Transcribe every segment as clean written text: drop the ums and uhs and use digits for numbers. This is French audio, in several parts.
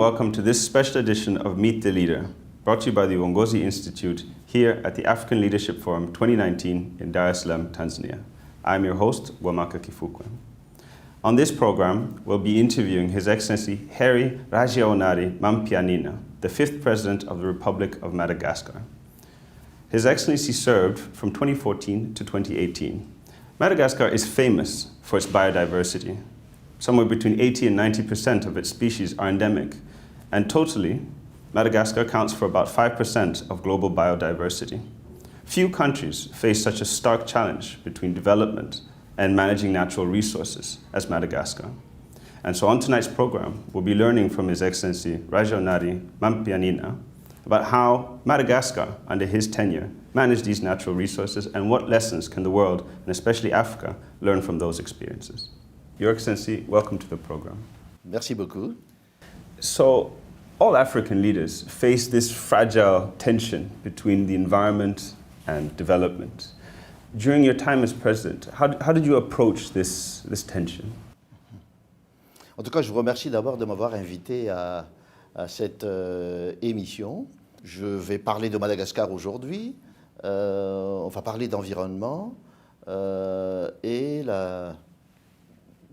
welcome to this special edition of Meet the Leader, brought to you by the Uongozi Institute here at the African Leadership Forum 2019 in Dar es Salaam, Tanzania. I'm your host, Wamaka Kifukwe. On this program, we'll be interviewing His Excellency Heri Rajaonari Mampianina, the 5th President of the Republic of Madagascar. His Excellency served from 2014 to 2018. Madagascar is famous for its biodiversity. Somewhere between 80 and 90% of its species are endemic, and totally, Madagascar accounts for about 5% of global biodiversity. Few countries face such a stark challenge between development and managing natural resources as Madagascar. And so on tonight's program, we'll be learning from His Excellency Rajaonari Mampianina about how Madagascar, under his tenure, managed these natural resources and what lessons can the world, and especially Africa, learn from those experiences. Your Excellency, welcome to the program. Merci beaucoup. So, all African leaders face this fragile tension between the environment and development. During your time as president, how did you approach this tension? En tout cas, je vous remercie d'abord de m'avoir invité à cette émission. Je vais parler de Madagascar aujourd'hui. On va parler d'environnement et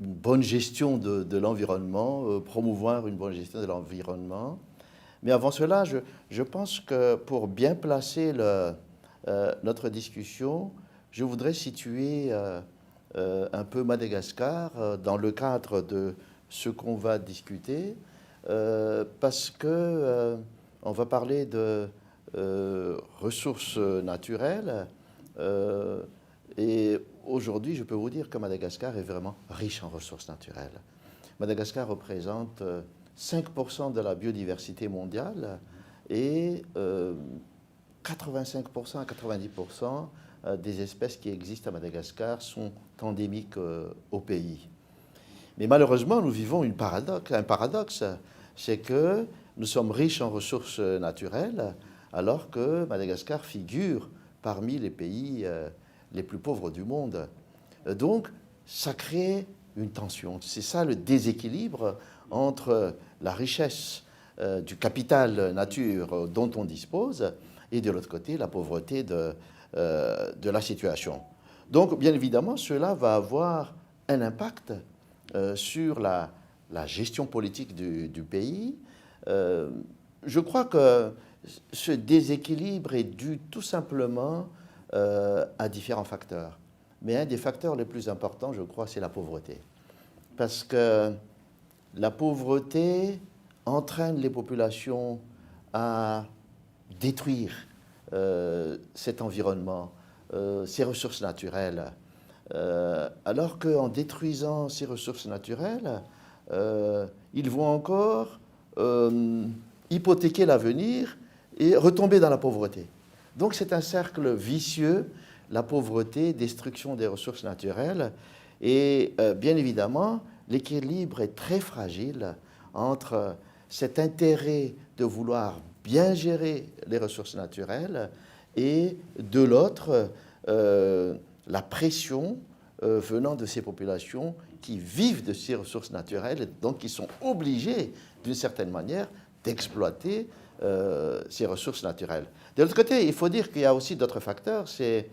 une bonne gestion de l'environnement, promouvoir une bonne gestion de l'environnement. Mais avant cela, je pense que pour bien placer notre discussion, je voudrais situer un peu Madagascar dans le cadre de ce qu'on va discuter, parce que on va parler de ressources naturelles, et aujourd'hui, je peux vous dire que Madagascar est vraiment riche en ressources naturelles. Madagascar représente 5% de la biodiversité mondiale et 85% à 90% des espèces qui existent à Madagascar sont endémiques au pays. Mais malheureusement, nous vivons un paradoxe, c'est que nous sommes riches en ressources naturelles alors que Madagascar figure parmi les pays les plus pauvres du monde. Donc, ça crée une tension. C'est ça le déséquilibre entre la richesse du capital nature dont on dispose et de l'autre côté, la pauvreté de la situation. Donc, bien évidemment, cela va avoir un impact sur la gestion politique du pays. Je crois que ce déséquilibre est dû tout simplement à différents facteurs. Mais un des facteurs les plus importants, je crois, c'est la pauvreté. Parce que la pauvreté entraîne les populations à détruire cet environnement, ces ressources naturelles. Alors qu'en détruisant ces ressources naturelles, ils vont encore hypothéquer l'avenir et retomber dans la pauvreté. Donc c'est un cercle vicieux, la pauvreté, destruction des ressources naturelles, et bien évidemment, l'équilibre est très fragile entre cet intérêt de vouloir bien gérer les ressources naturelles et de l'autre, la pression venant de ces populations qui vivent de ces ressources naturelles, donc qui sont obligées, d'une certaine manière, d'exploiter ces ressources naturelles. De l'autre côté, il faut dire qu'il y a aussi d'autres facteurs, c'est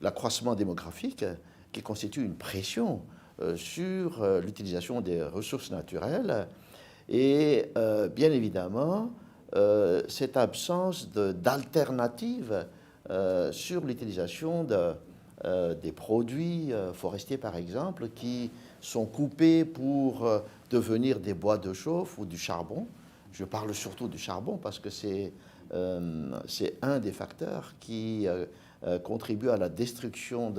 l'accroissement démographique qui constitue une pression sur l'utilisation des ressources naturelles et bien évidemment cette absence d'alternative sur l'utilisation des produits forestiers par exemple qui sont coupés pour devenir des bois de chauffe ou du charbon. Je parle surtout du charbon parce que c'est un des facteurs qui contribue à la destruction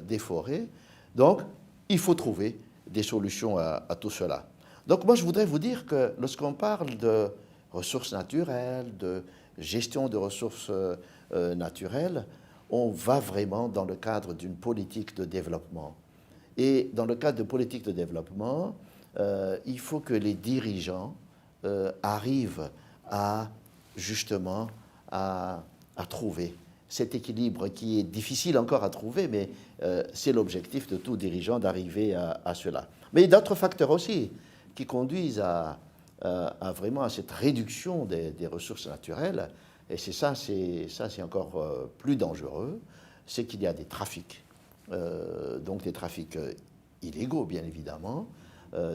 des forêts. Donc, il faut trouver des solutions à tout cela. Donc, moi, je voudrais vous dire que lorsqu'on parle de ressources naturelles, de gestion de ressources naturelles, on va vraiment dans le cadre d'une politique de développement. Et dans le cadre de politique de développement, il faut que les dirigeants arrivent justement à trouver cet équilibre qui est difficile encore à trouver, mais c'est l'objectif de tout dirigeant d'arriver à cela. Mais il y a d'autres facteurs aussi qui conduisent à vraiment à cette réduction des ressources naturelles. Et c'est encore plus dangereux, c'est qu'il y a des trafics, donc des trafics illégaux bien évidemment,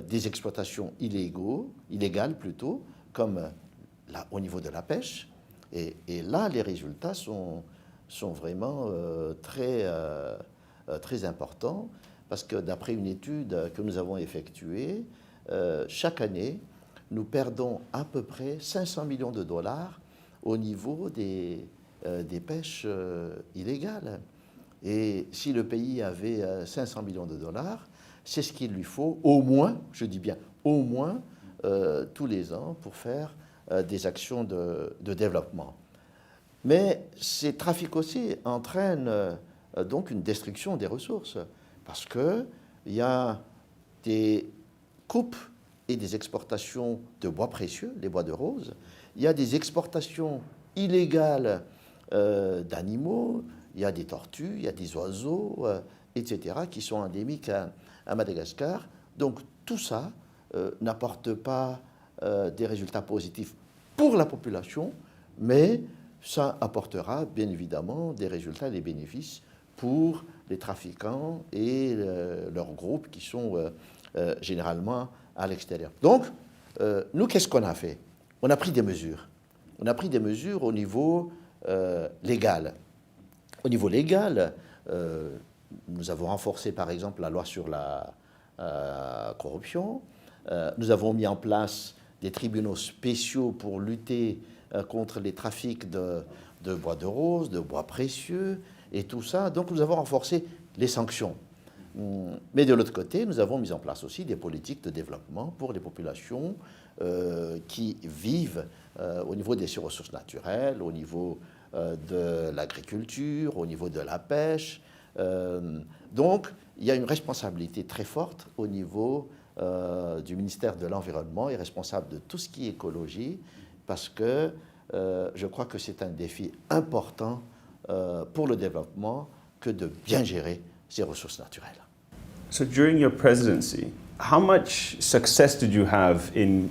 des exploitations illégales plutôt, comme là, au niveau de la pêche. Et là, les résultats sont vraiment très importants, parce que d'après une étude que nous avons effectuée, chaque année, nous perdons à peu près 500 millions de dollars au niveau des pêches illégales. Et si le pays avait 500 millions de dollars, c'est ce qu'il lui faut au moins, je dis bien au moins, tous les ans pour faire des actions de développement. Mais ces trafics aussi entraînent donc une destruction des ressources, parce qu'il y a des coupes et des exportations de bois précieux, les bois de rose. Il y a des exportations illégales d'animaux, il y a des tortues, il y a des oiseaux, etc., qui sont endémiques à Madagascar. Donc tout ça n'apporte pas des résultats positifs pour la population, mais ça apportera bien évidemment des résultats, des bénéfices pour les trafiquants et leurs groupes qui sont généralement à l'extérieur. Donc, nous, qu'est-ce qu'on a fait? On a pris des mesures. On a pris des mesures au niveau légal. Au niveau légal, nous avons renforcé par exemple la loi sur la corruption. Nous avons mis en place des tribunaux spéciaux pour lutter contre les trafics de bois de rose, de bois précieux et tout ça. Donc nous avons renforcé les sanctions. Mais de l'autre côté, nous avons mis en place aussi des politiques de développement pour les populations qui vivent au niveau des ressources naturelles, au niveau de l'agriculture, au niveau de la pêche. Donc, il y a une responsabilité très forte au niveau du ministère de l'Environnement et responsable de tout ce qui est écologie, parce que je crois que c'est un défi important pour le développement que de bien gérer ces ressources naturelles. So during your presidency, how much success did you have in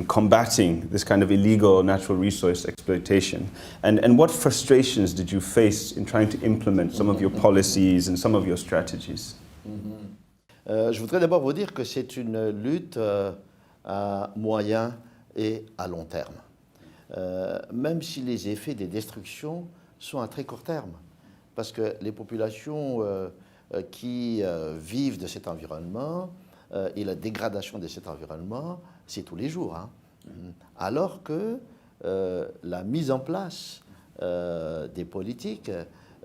combating this kind of illegal natural resource exploitation? And what frustrations did you face in trying to implement some of your policies and some of your strategies? Je voudrais d'abord vous dire que c'est une lutte à moyen et à long terme, même si les effets des destructions sont à très court terme, parce que les populations qui vivent de cet environnement et la dégradation de cet environnement, c'est tous les jours. Hein. Alors que la mise en place des politiques,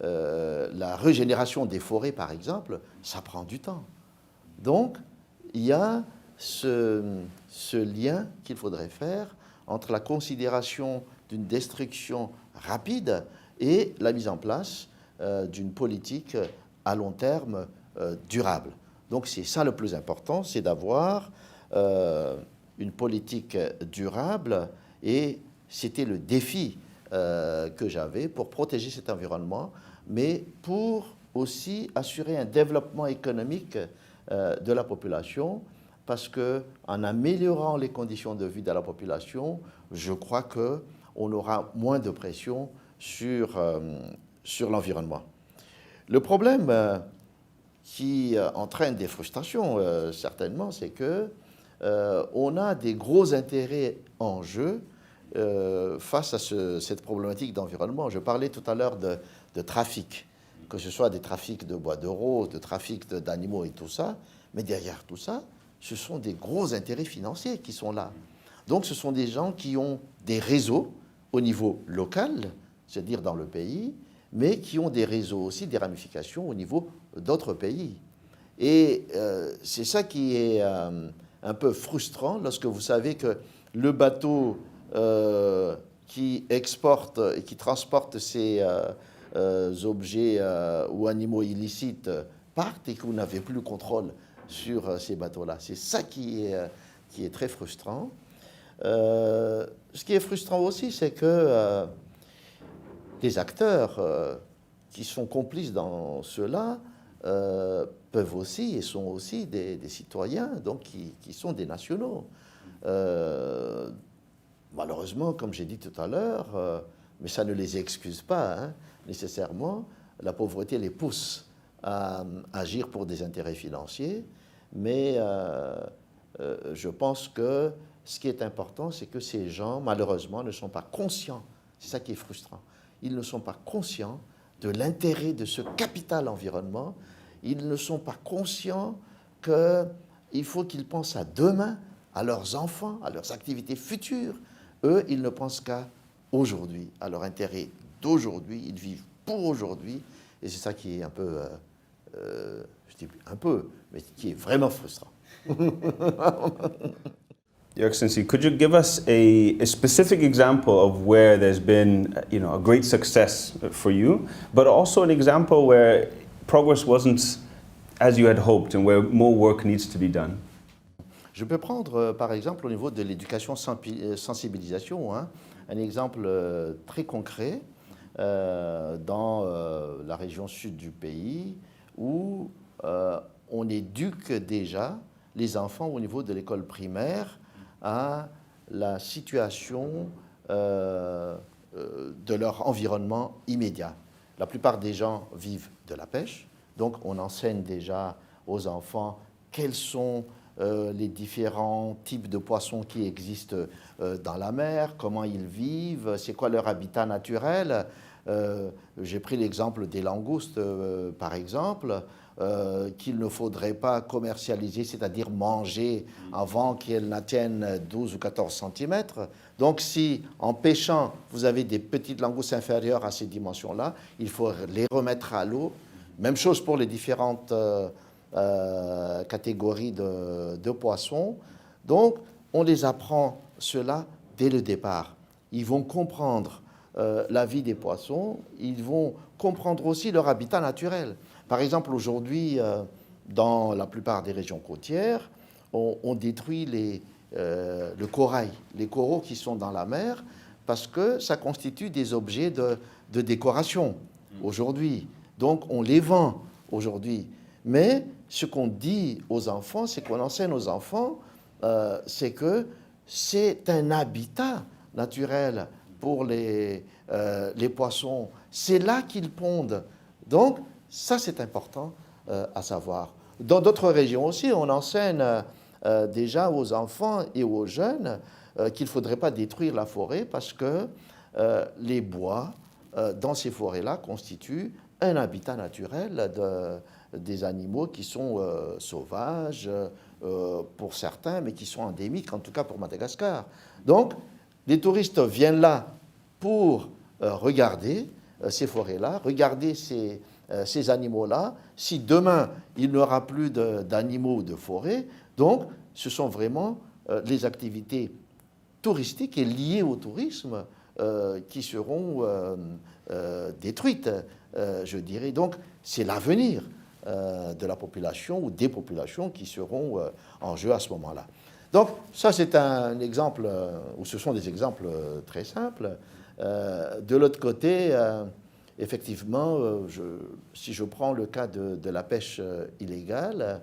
la régénération des forêts, par exemple, ça prend du temps. Donc, il y a ce lien qu'il faudrait faire entre la considération d'une destruction rapide et la mise en place d'une politique à long terme durable. Donc c'est ça le plus important, c'est d'avoir une politique durable, et c'était le défi que j'avais pour protéger cet environnement, mais pour aussi assurer un développement économique de la population, parce qu'en améliorant les conditions de vie de la population, je crois qu'on aura moins de pression sur l'environnement. Le problème qui entraîne des frustrations, certainement, c'est qu'on a des gros intérêts en jeu face à cette problématique d'environnement. Je parlais tout à l'heure de trafic, que ce soit des trafics de bois de rose, de trafics d'animaux et tout ça, mais derrière tout ça, ce sont des gros intérêts financiers qui sont là. Donc ce sont des gens qui ont des réseaux au niveau local, c'est-à-dire dans le pays, mais qui ont des réseaux aussi, des ramifications au niveau d'autres pays. Et c'est ça qui est un peu frustrant lorsque vous savez que le bateau qui exporte et qui transporte ces objets ou animaux illicites partent et que vous n'avez plus le contrôle sur ces bateaux-là. C'est ça qui est très frustrant. Ce qui est frustrant aussi, c'est que des acteurs qui sont complices dans cela peuvent aussi et sont aussi des citoyens, donc qui sont des nationaux. malheureusement, comme j'ai dit tout à l'heure, mais ça ne les excuse pas nécessairement, la pauvreté les pousse à agir pour des intérêts financiers, mais je pense que ce qui est important, c'est que ces gens, malheureusement, ne sont pas conscients, c'est ça qui est frustrant, ils ne sont pas conscients de l'intérêt de ce capital environnement, ils ne sont pas conscients qu'il faut qu'ils pensent à demain, à leurs enfants, à leurs activités futures. Eux, ils ne pensent qu'à aujourd'hui, à leur intérêt d'aujourd'hui, ils vivent pour aujourd'hui, et c'est ça qui est un peu, je dis un peu, mais qui est vraiment frustrant. Your Excellency, could you give us a specific example of where there's been, a great success for you, but also an example where progress wasn't as you had hoped and where more work needs to be done? Je peux prendre, par exemple, au niveau de l'éducation sensibilisation, un exemple très concret dans la région sud du pays où on éduque déjà les enfants au niveau de l'école primaire à la situation de leur environnement immédiat. La plupart des gens vivent de la pêche, donc on enseigne déjà aux enfants quels sont les différents types de poissons qui existent dans la mer, comment ils vivent, c'est quoi leur habitat naturel. J'ai pris l'exemple des langoustes, par exemple, qu'il ne faudrait pas commercialiser, c'est-à-dire manger avant qu'elles n'atteignent 12 ou 14 cm. Donc si, en pêchant, vous avez des petites langoustes inférieures à ces dimensions-là, il faut les remettre à l'eau. Même chose pour les différentes catégories de poissons. Donc, on les apprend cela dès le départ. Ils vont comprendre la vie des poissons, ils vont comprendre aussi leur habitat naturel. Par exemple, aujourd'hui, dans la plupart des régions côtières, on détruit le corail, les coraux qui sont dans la mer, parce que ça constitue des objets de décoration aujourd'hui. Donc, on les vend aujourd'hui. Mais ce qu'on dit aux enfants, c'est qu'on enseigne aux enfants, c'est que c'est un habitat naturel pour les poissons. C'est là qu'ils pondent. Donc, ça, c'est important à savoir. Dans d'autres régions aussi, on enseigne déjà aux enfants et aux jeunes qu'il ne faudrait pas détruire la forêt parce que les bois dans ces forêts-là constituent un habitat naturel des animaux qui sont sauvages pour certains, mais qui sont endémiques, en tout cas pour Madagascar. Donc, les touristes viennent là pour regarder ces forêts-là, regarder ces animaux-là. Si demain, il n'y aura plus d'animaux ou de forêts, donc ce sont vraiment les activités touristiques et liées au tourisme qui seront détruites, je dirais. Donc, c'est l'avenir de la population ou des populations qui seront en jeu à ce moment-là. Donc, ça, c'est un exemple, ou ce sont des exemples très simples. De l'autre côté, effectivement, si je prends le cas de la pêche illégale,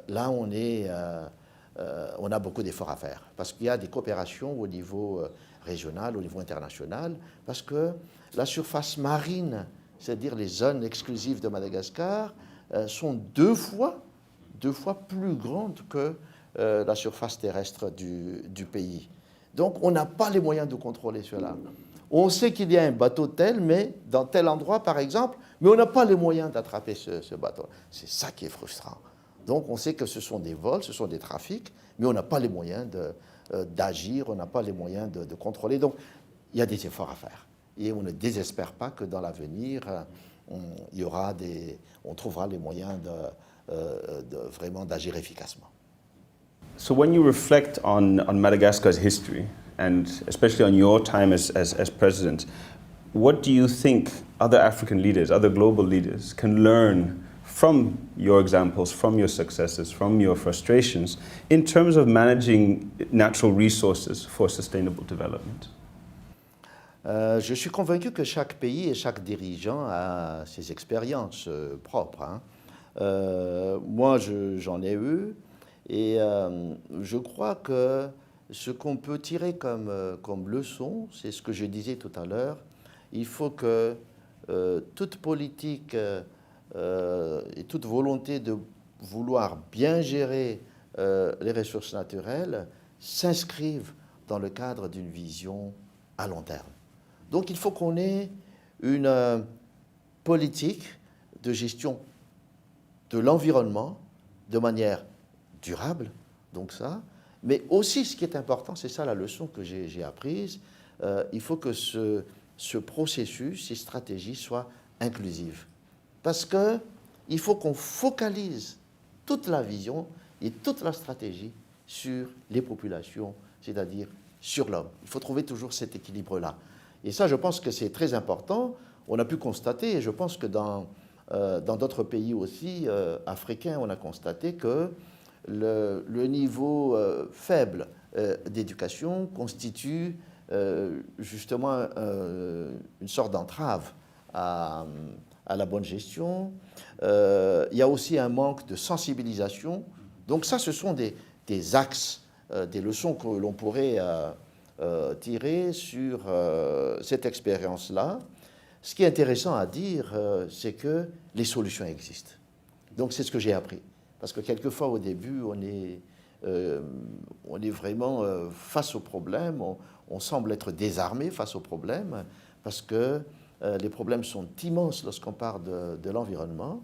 là, on a beaucoup d'efforts à faire, parce qu'il y a des coopérations au niveau régional, au niveau international, parce que la surface marine, c'est-à-dire les zones exclusives de Madagascar, sont deux fois plus grandes que la surface terrestre du pays. Donc, on n'a pas les moyens de contrôler cela. On sait qu'il y a un bateau tel, mais dans tel endroit, par exemple, mais on n'a pas les moyens d'attraper ce bateau. C'est ça qui est frustrant. Donc, on sait que ce sont des vols, ce sont des trafics, mais on n'a pas les moyens d'agir, on n'a pas les moyens de contrôler. Donc, il y a des efforts à faire. Et on ne désespère pas que dans l'avenir, on trouvera les moyens vraiment d'agir efficacement. So when you reflect on Madagascar's history, and especially on your time as president, what do you think other African leaders, other global leaders can learn from your examples, from your successes, from your frustrations, in terms of managing natural resources for sustainable development? Je suis convaincu que chaque pays et chaque dirigeant a ses expériences propres. Moi, j'en ai eu, et je crois que ce qu'on peut tirer comme leçon, c'est ce que je disais tout à l'heure, il faut que toute politique et toute volonté de vouloir bien gérer les ressources naturelles s'inscrivent dans le cadre d'une vision à long terme. Donc il faut qu'on ait une politique de gestion de l'environnement de manière durable, donc ça, mais aussi ce qui est important, c'est ça la leçon que j'ai apprise, il faut que ce processus, ces stratégies soient inclusives. Parce qu'il faut qu'on focalise toute la vision et toute la stratégie sur les populations, c'est-à-dire sur l'homme. Il faut trouver toujours cet équilibre-là. Et ça, je pense que c'est très important. On a pu constater, et je pense que dans d'autres pays aussi africains, on a constaté que le niveau faible d'éducation constitue justement une sorte d'entrave à la bonne gestion. Il y a aussi un manque de sensibilisation. Donc ça, ce sont des axes, des leçons que l'on pourrait tirer sur cette expérience-là. Ce qui est intéressant à dire, c'est que les solutions existent. Donc c'est ce que j'ai appris. Parce que quelquefois, au début, on est vraiment face au problème, on semble être désarmé face au problème, parce que les problèmes sont immenses lorsqu'on parle de l'environnement.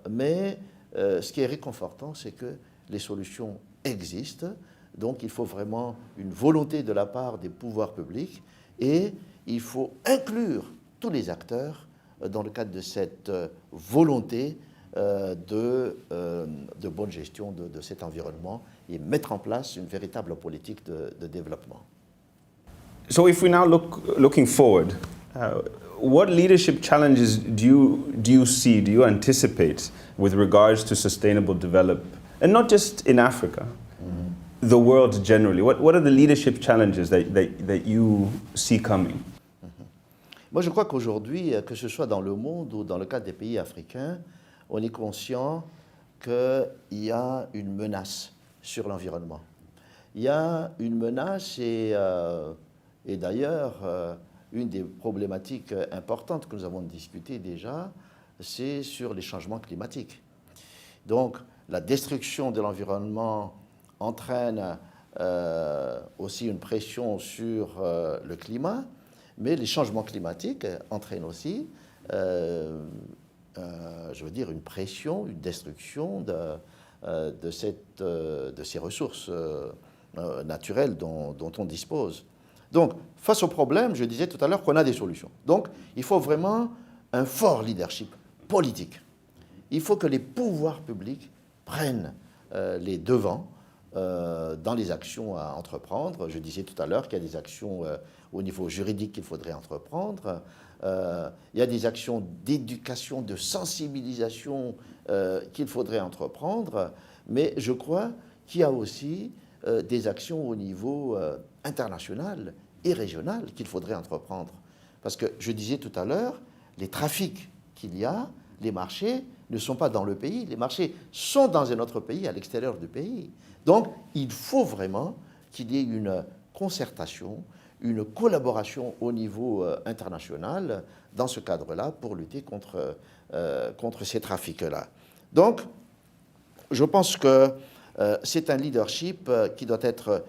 Mais ce qui est réconfortant, c'est que les solutions existent. Donc il faut vraiment une volonté de la part des pouvoirs publics et il faut inclure tous les acteurs dans le cadre de cette volonté de bonne gestion de cet environnement et mettre en place une véritable politique de développement. So if we now looking forward, what leadership challenges do you see, do you anticipate with regards to sustainable development? And not just in Africa, the world generally. What are the leadership challenges that you see coming? Moi, je crois qu'aujourd'hui, que ce soit dans le monde ou dans le cadre des pays africains, on est conscient qu'il y a une menace sur l'environnement. Il y a une menace et d'ailleurs, une des problématiques importantes que nous avons discutées déjà, c'est sur les changements climatiques. Donc, la destruction de l'environnement entraîne aussi une pression sur le climat, mais les changements climatiques entraînent aussi, je veux dire, une pression, une destruction de ces ressources naturelles dont on dispose. Donc, face au problème, je disais tout à l'heure qu'on a des solutions. Donc, il faut vraiment un fort leadership politique. Il faut que les pouvoirs publics prennent les devants dans les actions à entreprendre. Je disais tout à l'heure qu'il y a des actions au niveau juridique qu'il faudrait entreprendre. Il y a des actions d'éducation, de sensibilisation qu'il faudrait entreprendre. Mais je crois qu'il y a aussi des actions au niveau international et régional qu'il faudrait entreprendre. Parce que je disais tout à l'heure, les trafics qu'il y a, les marchés ne sont pas dans le pays, les marchés sont dans un autre pays, à l'extérieur du pays. Donc, il faut vraiment qu'il y ait une concertation, une collaboration au niveau international dans ce cadre-là pour lutter contre ces trafics-là. Donc, je pense que c'est un leadership qui doit être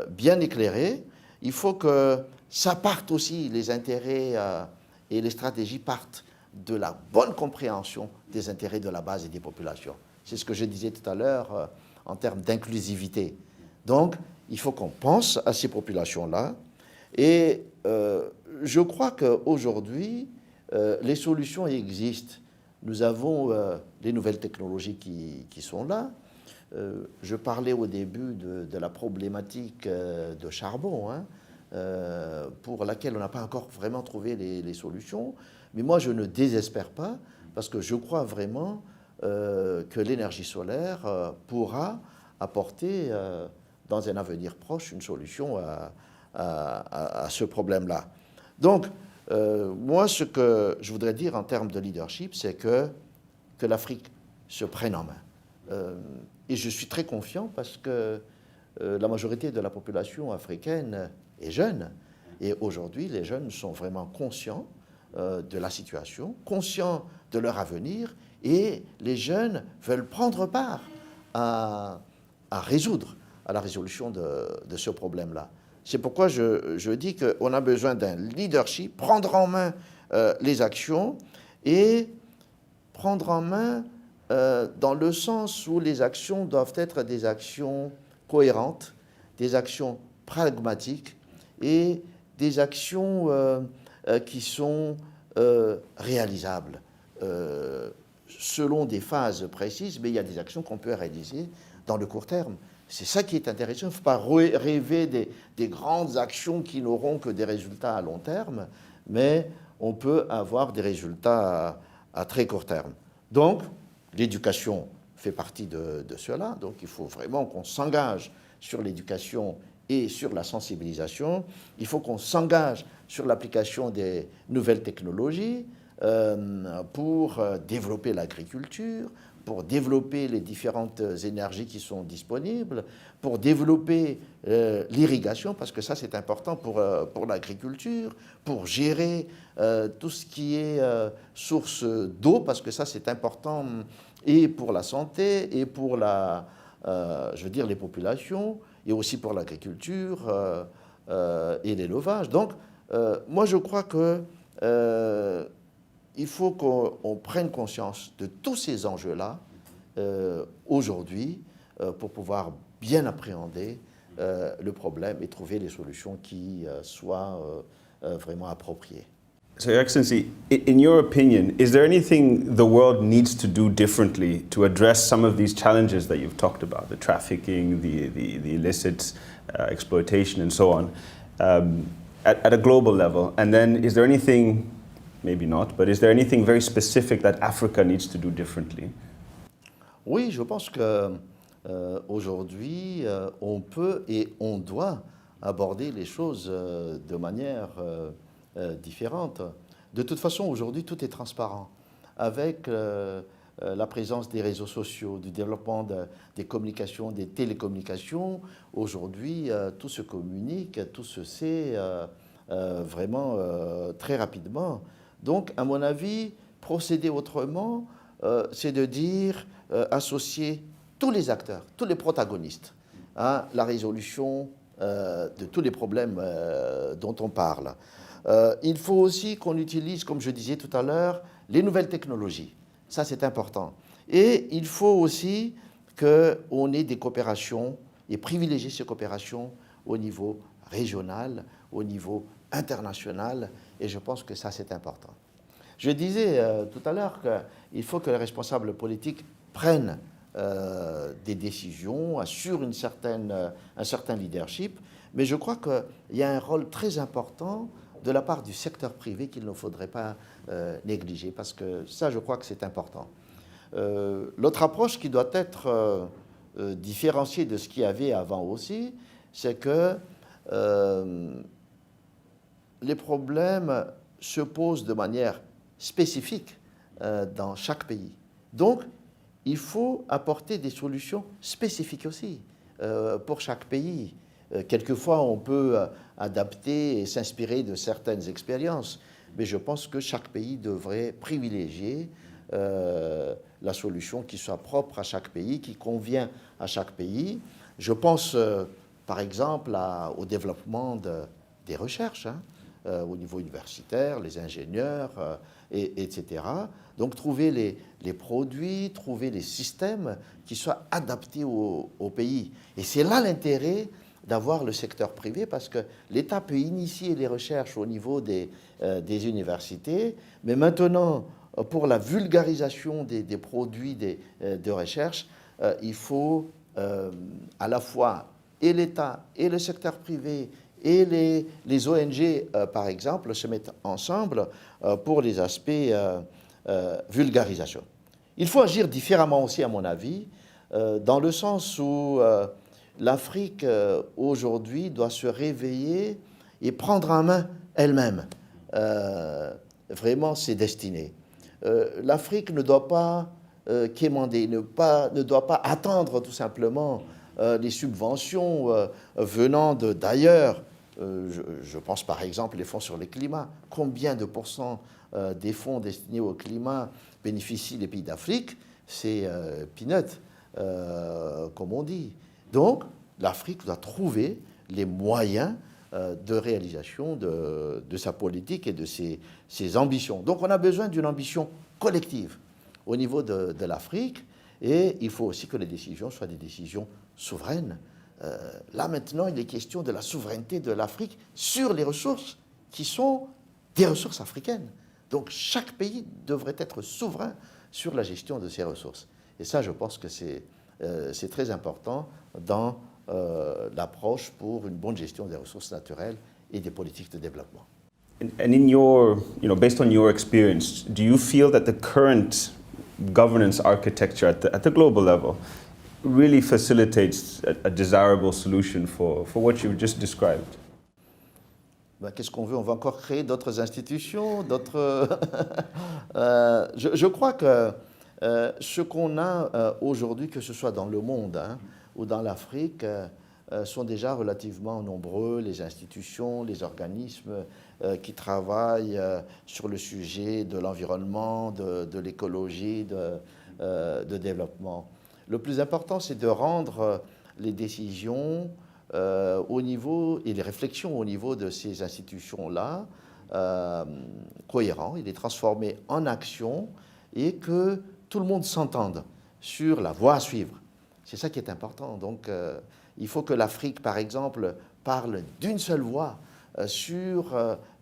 bien éclairé. Il faut que ça parte aussi, les intérêts et les stratégies partent de la bonne compréhension des intérêts de la base et des populations. C'est ce que je disais tout à l'heure en termes d'inclusivité. Donc, il faut qu'on pense à ces populations-là. Et je crois qu'aujourd'hui, les solutions existent. Nous avons les nouvelles technologies qui sont là. Je parlais au début de la problématique de charbon, pour laquelle on n'a pas encore vraiment trouvé les solutions. Mais moi, je ne désespère pas, parce que je crois vraiment que l'énergie solaire pourra apporter, dans un avenir proche, une solution à ce problème-là. Donc, moi, ce que je voudrais dire en termes de leadership, c'est que l'Afrique se prenne en main. Et je suis très confiant parce que la majorité de la population africaine est jeune. Et aujourd'hui, les jeunes sont vraiment conscients de la situation, conscients de leur avenir, et les jeunes veulent prendre part à résoudre, à la résolution de ce problème-là. C'est pourquoi je dis qu'on a besoin d'un leadership, prendre en main les actions et prendre en main dans le sens où les actions doivent être des actions cohérentes, des actions pragmatiques et des actions qui sont réalisables selon des phases précises, mais il y a des actions qu'on peut réaliser dans le court terme. C'est ça qui est intéressant. Il ne faut pas rêver des grandes actions qui n'auront que des résultats à long terme, mais on peut avoir des résultats à très court terme. Donc, l'éducation fait partie de cela. Donc, il faut vraiment qu'on s'engage sur l'éducation et sur la sensibilisation. Il faut qu'on s'engage sur l'application des nouvelles technologies pour développer l'agriculture, pour développer les différentes énergies qui sont disponibles, pour développer l'irrigation, parce que ça c'est important pour l'agriculture, pour gérer tout ce qui est source d'eau, parce que ça c'est important et pour la santé et pour les populations, et aussi pour l'agriculture et l'élevage. Donc, moi je crois que il faut qu'on prenne conscience de tous ces enjeux-là aujourd'hui pour pouvoir bien appréhender le problème et trouver les solutions qui soient vraiment appropriées. So, Your Excellency, in your opinion, is there anything the world needs to do differently to address some of these challenges that you've talked about, the trafficking, the illicit exploitation, and so on, at a global level? And then, is there anything, maybe not, but is there anything very specific that Africa needs to do differently? Oui, je pense que aujourd'hui, on peut et on doit aborder les choses de manière différente. De toute façon, aujourd'hui, tout est transparent. Avec la présence des réseaux sociaux, du développement des communications, des télécommunications, aujourd'hui, tout se communique, tout se sait vraiment très rapidement. Donc, à mon avis, procéder autrement, c'est de dire associer tous les acteurs, tous les protagonistes à la résolution de tous les problèmes dont on parle. Il faut aussi qu'on utilise, comme je disais tout à l'heure, les nouvelles technologies. Ça, c'est important. Et il faut aussi qu'on ait des coopérations et privilégier ces coopérations au niveau régional, au niveau international. Et je pense que ça, c'est important. Je disais tout à l'heure qu'il faut que les responsables politiques prennent des décisions, assurent un certain leadership. Mais je crois qu'il y a un rôle très important de la part du secteur privé qu'il ne faudrait pas négliger, parce que ça, je crois que c'est important. L'autre approche qui doit être différenciée de ce qu'il y avait avant aussi, c'est que les problèmes se posent de manière spécifique dans chaque pays. Donc, il faut apporter des solutions spécifiques aussi pour chaque pays. Quelquefois, on peut adapter et s'inspirer de certaines expériences, mais je pense que chaque pays devrait privilégier la solution qui soit propre à chaque pays, qui convient à chaque pays. Je pense, par exemple, au développement des recherches, au niveau universitaire, les ingénieurs, etc. Donc, trouver les produits, trouver les systèmes qui soient adaptés au pays. Et c'est là l'intérêt d'avoir le secteur privé, parce que l'État peut initier les recherches au niveau des universités, mais maintenant, pour la vulgarisation des produits de recherche, il faut à la fois et l'État et le secteur privé et les ONG, par exemple, se mettent ensemble pour les aspects vulgarisation. Il faut agir différemment aussi, à mon avis, dans le sens où l'Afrique, aujourd'hui, doit se réveiller et prendre en main elle-même vraiment ses destinées. L'Afrique ne doit pas quémander, ne doit pas attendre tout simplement les subventions venant d'ailleurs. Je pense par exemple les fonds sur le climat. Combien de pourcents des fonds destinés au climat bénéficient les pays d'Afrique? C'est peanut, comme on dit. Donc, l'Afrique doit trouver les moyens de réalisation de sa politique et de ses ambitions. Donc, on a besoin d'une ambition collective au niveau de l'Afrique, et il faut aussi que les décisions soient des décisions souveraines. Là, maintenant, il est question de la souveraineté de l'Afrique sur les ressources qui sont des ressources africaines. Donc, chaque pays devrait être souverain sur la gestion de ses ressources. Et ça, je pense que c'est très important dans l'approche pour une bonne gestion des ressources naturelles et des politiques de développement. And in your, based on your experience, do you feel that the current governance architecture at the global level really facilitates a desirable solution for what you just described? Ben, qu'est-ce qu'on veut? On va encore créer d'autres institutions, d'autres... je crois que ce qu'on a aujourd'hui, que ce soit dans le monde ou dans l'Afrique, sont déjà relativement nombreux, les institutions, les organismes qui travaillent sur le sujet de l'environnement, de l'écologie, de développement. Le plus important, c'est de rendre les décisions au niveau et les réflexions au niveau de ces institutions-là cohérents, et les transformer en action et que tout le monde s'entende sur la voie à suivre. C'est ça qui est important. Donc, il faut que l'Afrique, par exemple, parle d'une seule voix sur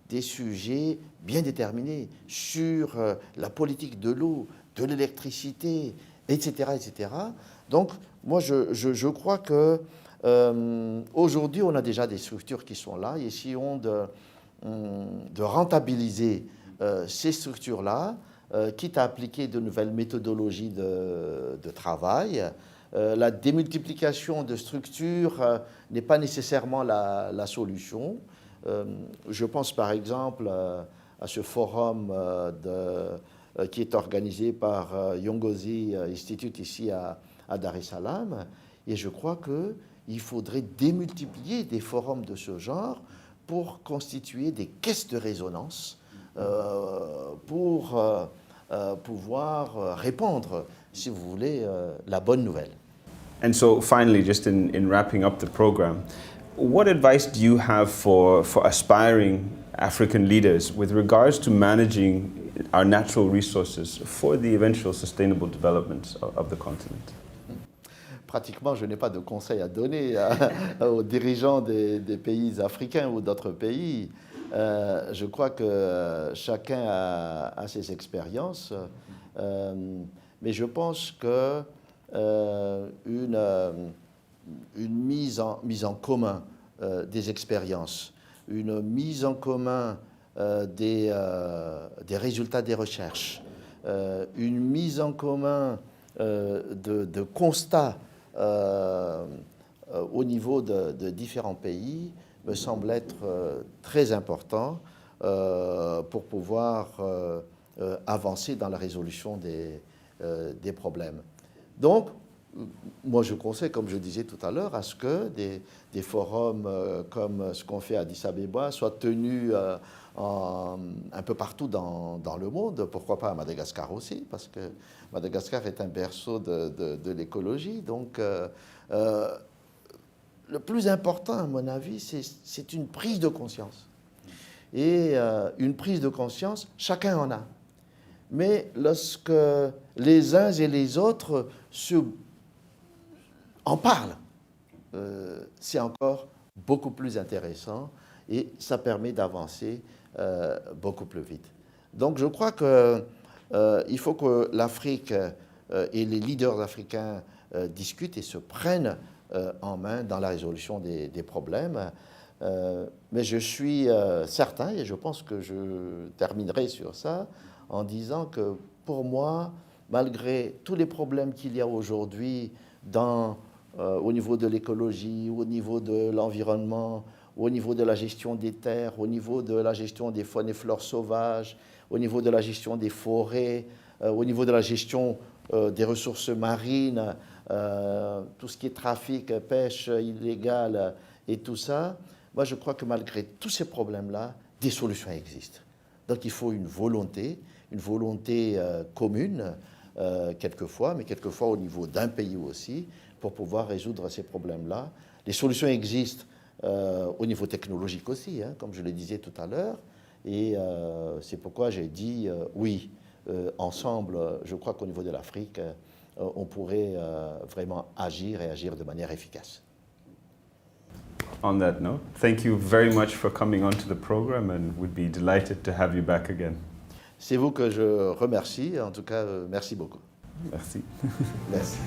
des sujets bien déterminés, sur la politique de l'eau, de l'électricité, etc., etc. Donc, moi, je crois que aujourd'hui, on a déjà des structures qui sont là. Essayons de rentabiliser ces structures-là, quitte à appliquer de nouvelles méthodologies de travail. La démultiplication de structures n'est pas nécessairement la solution. Je pense par exemple à ce forum qui est organisé par Yongozi Institute ici à Dar es Salaam. Et je crois qu'il faudrait démultiplier des forums de ce genre pour constituer des caisses de résonance pour pouvoir répandre, si vous voulez, la bonne nouvelle. And so finally, just in wrapping up the program, what advice do you have for aspiring African leaders with regards to managing our natural resources for the eventual sustainable development of the continent? Pratiquement, je n'ai pas de conseils à donner aux dirigeants des pays africains ou d'autres pays. Je crois que chacun a ses expériences, mais je pense que une mise en commun des expériences, une mise en commun des résultats des recherches, une mise en commun de constats au niveau de différents pays me semble être très important pour pouvoir avancer dans la résolution des problèmes. Donc, moi je conseille, comme je disais tout à l'heure, à ce que des forums comme ce qu'on fait à Addis Abeba soient tenus un peu partout dans le monde, pourquoi pas à Madagascar aussi, parce que Madagascar est un berceau de l'écologie. Donc, le plus important, à mon avis, c'est une prise de conscience. Et une prise de conscience, chacun en a. Mais lorsque les uns et les autres en parlent, c'est encore beaucoup plus intéressant et ça permet d'avancer beaucoup plus vite. Donc je crois qu'il faut que l'Afrique et les leaders africains discutent et se prennent en main dans la résolution des problèmes. Mais je suis certain, et je pense que je terminerai sur ça, en disant que pour moi, malgré tous les problèmes qu'il y a aujourd'hui au niveau de l'écologie, au niveau de l'environnement, au niveau de la gestion des terres, au niveau de la gestion des faunes et flores sauvages, au niveau de la gestion des forêts, au niveau de la gestion des ressources marines, tout ce qui est trafic, pêche illégale et tout ça, moi je crois que malgré tous ces problèmes-là, des solutions existent. Donc il faut une volonté commune, quelquefois, mais quelquefois au niveau d'un pays aussi, pour pouvoir résoudre ces problèmes-là. Les solutions existent au niveau technologique aussi, hein, comme je le disais tout à l'heure, et c'est pourquoi j'ai dit oui, ensemble, je crois qu'au niveau de l'Afrique, on pourrait vraiment agir et agir de manière efficace. On that note, thank you very much for coming onto the program and we'd be delighted to have you back again. C'est vous que je remercie, en tout cas, merci beaucoup. Merci. Merci.